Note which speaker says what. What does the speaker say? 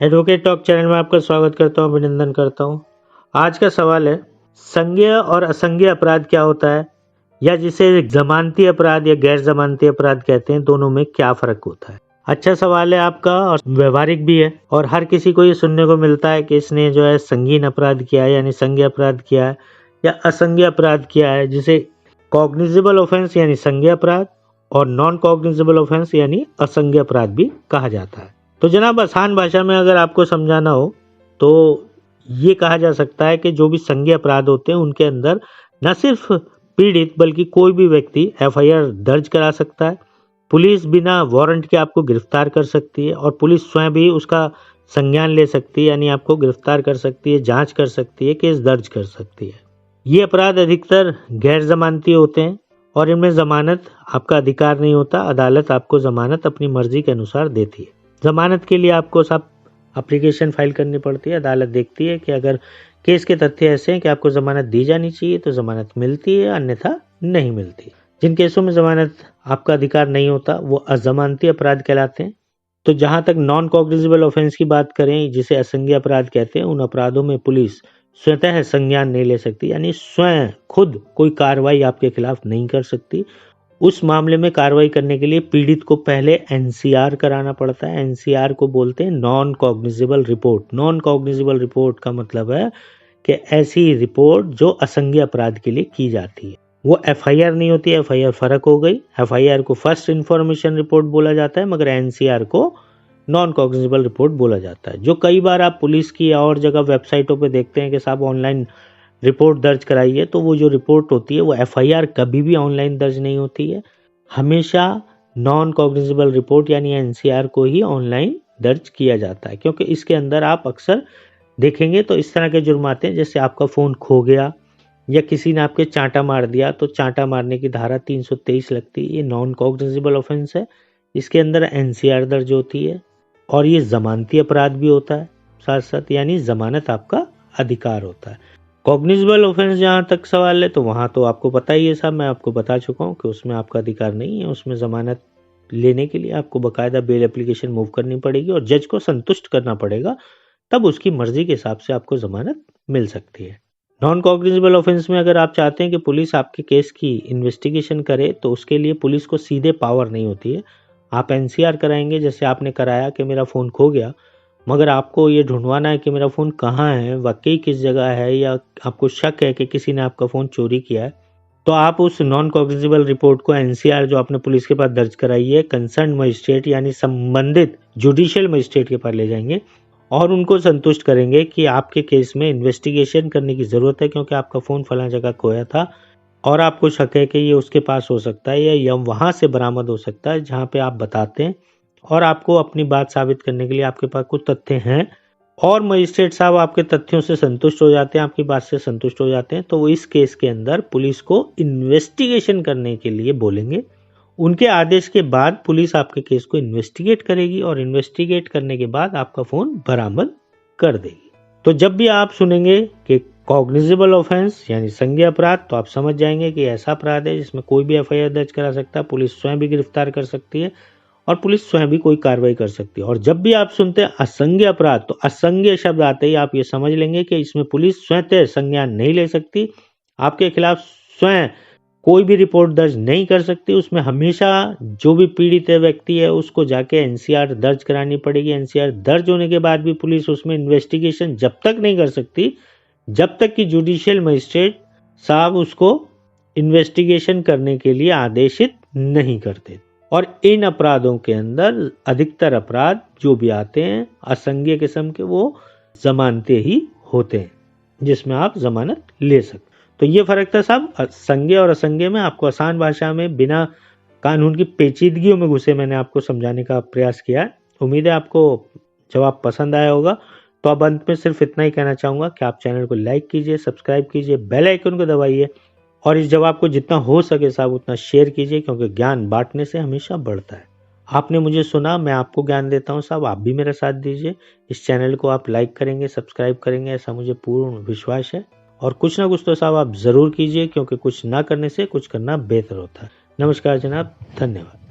Speaker 1: Advocate talk channel में आपका स्वागत करता हूं, अभिनंदन करता हूं। आज का सवाल है, संज्ञेय और असंज्ञेय अपराध क्या होता है, या जिसे जमानती अपराध या गैर जमानती अपराध कहते हैं, दोनों में क्या फर्क होता है। अच्छा सवाल है आपका और व्यवहारिक भी है, और हर किसी को ये सुनने को मिलता है कि इसने जो है संगीन अपराध किया है यानी संज्ञेय अपराध किया है, या असंज्ञेय अपराध किया है जिसे कॉग्निजेबल ऑफेंस यानी संज्ञेय अपराध और नॉन कॉग्निजेबल ऑफेंस यानी असंज्ञेय अपराध भी कहा जाता है। तो जनाब, आसान भाषा में अगर आपको समझाना हो तो ये कहा जा सकता है कि जो भी संज्ञेय अपराध होते हैं उनके अंदर न सिर्फ पीड़ित बल्कि कोई भी व्यक्ति एफआईआर दर्ज करा सकता है, पुलिस बिना वारंट के आपको गिरफ्तार कर सकती है और पुलिस स्वयं भी उसका संज्ञान ले सकती है, यानी आपको गिरफ्तार कर सकती है, जांच कर सकती है, केस दर्ज कर सकती है। ये अपराध अधिकतर गैर जमानती होते हैं और इनमें जमानत आपका अधिकार नहीं होता। अदालत आपको जमानत अपनी मर्जी के अनुसार देती है। जमानत के लिए आपको सब एप्लीकेशन फाइल करनी पड़ती है। अदालत देखती है कि अगर केस के तथ्य ऐसे हैं कि आपको जमानत दी जानी चाहिए तो जमानत मिलती है, अन्यथा नहीं मिलती। जिन केसों में जमानत आपका अधिकार नहीं होता वो अजमानती अपराध कहलाते हैं। तो जहां तक नॉन कॉग्निजेबल ऑफेंस की बात करें, जिसे असंज्ञेय अपराध कहते हैं, उन अपराधों में पुलिस स्वतः संज्ञान नहीं ले सकती, यानी स्वयं खुद कोई कार्रवाई आपके खिलाफ नहीं कर सकती। उस मामले में कार्रवाई करने के लिए पीड़ित को पहले एनसीआर कराना पड़ता है। एनसीआर को बोलते हैं non cognizable report. Non cognizable report का मतलब है कि ऐसी रिपोर्ट जो असंज्ञेय अपराध के लिए की जाती है। वो एफआईआर नहीं होती। एफआईआर फर्क हो गई। एफआईआर को फर्स्ट इंफॉर्मेशन रिपोर्ट बोला जाता है, मगर एनसीआर को नॉन कॉग्निजेबल रिपोर्ट बोला जाता है। जो कई बार आप पुलिस की और जगह वेबसाइटों पे देखते हैं कि साहब ऑनलाइन रिपोर्ट दर्ज कराई है, तो वो जो रिपोर्ट होती है वो एफआईआर कभी भी ऑनलाइन दर्ज नहीं होती है। हमेशा नॉन कॉग्निजेबल रिपोर्ट यानी एनसीआर को ही ऑनलाइन दर्ज किया जाता है, क्योंकि इसके अंदर आप अक्सर देखेंगे तो इस तरह के जुर्म आते हैं, जैसे आपका फ़ोन खो गया या किसी ने आपके चांटा मार दिया, तो चांटा मारने की धारा 323 लगती है। ये नॉन कॉग्निजेबल ऑफेंस है। इसके अंदर एनसीआर दर्ज होती है और ये जमानती अपराध भी होता है साथ साथ, यानी जमानत आपका अधिकार होता है। कॉग्निजेबल ऑफेंस जहाँ तक सवाल है तो वहाँ तो आपको पता ही है साहब, मैं आपको बता चुका हूँ कि उसमें आपका अधिकार नहीं है। उसमें जमानत लेने के लिए आपको बकायदा बेल एप्लीकेशन मूव करनी पड़ेगी और जज को संतुष्ट करना पड़ेगा, तब उसकी मर्जी के हिसाब से आपको जमानत मिल सकती है। नॉन कॉग्निजेबल ऑफेंस में अगर आप चाहते हैं कि पुलिस आपके केस की इन्वेस्टिगेशन करे तो उसके लिए पुलिस को सीधे पावर नहीं होती है। आप एनसीआर कराएंगे, जैसे आपने कराया कि मेरा फ़ोन खो गया, मगर आपको ये ढूंढवाना है कि मेरा फ़ोन कहाँ है, वाकई किस जगह है, या आपको शक है कि किसी ने आपका फ़ोन चोरी किया है, तो आप उस नॉन कॉग्निजेबल रिपोर्ट को एनसीआर जो आपने पुलिस के पास दर्ज कराई है, कंसर्न मजिस्ट्रेट यानी संबंधित जुडिशियल मजिस्ट्रेट के पास ले जाएंगे और उनको संतुष्ट करेंगे कि आपके केस में इन्वेस्टिगेशन करने की ज़रूरत है, क्योंकि आपका फ़ोन फलां जगह खोया था और आपको शक है कि ये उसके पास हो सकता है या वहाँ से बरामद हो सकता है जहाँ पे आप बताते हैं, और आपको अपनी बात साबित करने के लिए आपके पास कुछ तथ्य हैं और मजिस्ट्रेट साहब आपके तथ्यों से संतुष्ट हो जाते हैं, आपकी बात से संतुष्ट हो जाते हैं, तो वो इस केस के अंदर पुलिस को इन्वेस्टिगेशन करने के लिए बोलेंगे। उनके आदेश के बाद पुलिस आपके केस को इन्वेस्टिगेट करेगी और इन्वेस्टिगेट करने के बाद आपका फ़ोन बरामद कर देगी। तो जब भी आप सुनेंगे कि कॉग्निजेबल ऑफेंस यानी संज्ञेय अपराध, तो आप समझ जाएंगे कि ऐसा अपराध है जिसमें कोई भी एफआईआर दर्ज करा सकता है, पुलिस स्वयं भी गिरफ्तार कर सकती है और पुलिस स्वयं भी कोई कार्रवाई कर सकती है। और जब भी आप सुनते हैं असंज्ञेय अपराध, तो असंज्ञेय शब्द आते ही आप ये समझ लेंगे कि इसमें पुलिस स्वतः संज्ञान नहीं ले सकती, आपके खिलाफ स्वयं कोई भी रिपोर्ट दर्ज नहीं कर सकती। उसमें हमेशा जो भी पीड़ित व्यक्ति है उसको जाके एनसीआर दर्ज करानी पड़ेगी। एनसीआर दर्ज होने के बाद भी पुलिस उसमें इन्वेस्टिगेशन जब तक नहीं कर सकती जब तक कि जुडिशियल मजिस्ट्रेट साहब उसको इन्वेस्टिगेशन करने के लिए आदेशित नहीं करते। और इन अपराधों के अंदर अधिकतर अपराध जो भी आते हैं असंज्ञेय किस्म के, वो जमानते ही होते हैं जिसमें आप जमानत ले सकते। तो ये फर्क था साहब संज्ञेय और असंज्ञेय में। आपको आसान भाषा में बिना कानून की पेचीदगियों में घुसे मैंने आपको समझाने का प्रयास किया है। उम्मीद है आपको जवाब पसंद आया होगा। तो अब अंत में सिर्फ इतना ही कहना चाहूँगा कि आप चैनल को लाइक कीजिए, सब्सक्राइब कीजिए, बेल आइकन को दबाइए और इस जवाब को जितना हो सके साहब उतना शेयर कीजिए, क्योंकि ज्ञान बांटने से हमेशा बढ़ता है। आपने मुझे सुना, मैं आपको ज्ञान देता हूँ साहब, आप भी मेरा साथ दीजिए। इस चैनल को आप लाइक करेंगे, सब्सक्राइब करेंगे, ऐसा मुझे पूर्ण विश्वास है। और कुछ ना कुछ तो साहब आप ज़रूर कीजिए, क्योंकि कुछ ना करने से कुछ करना बेहतर होता है। नमस्कार जनाब, धन्यवाद।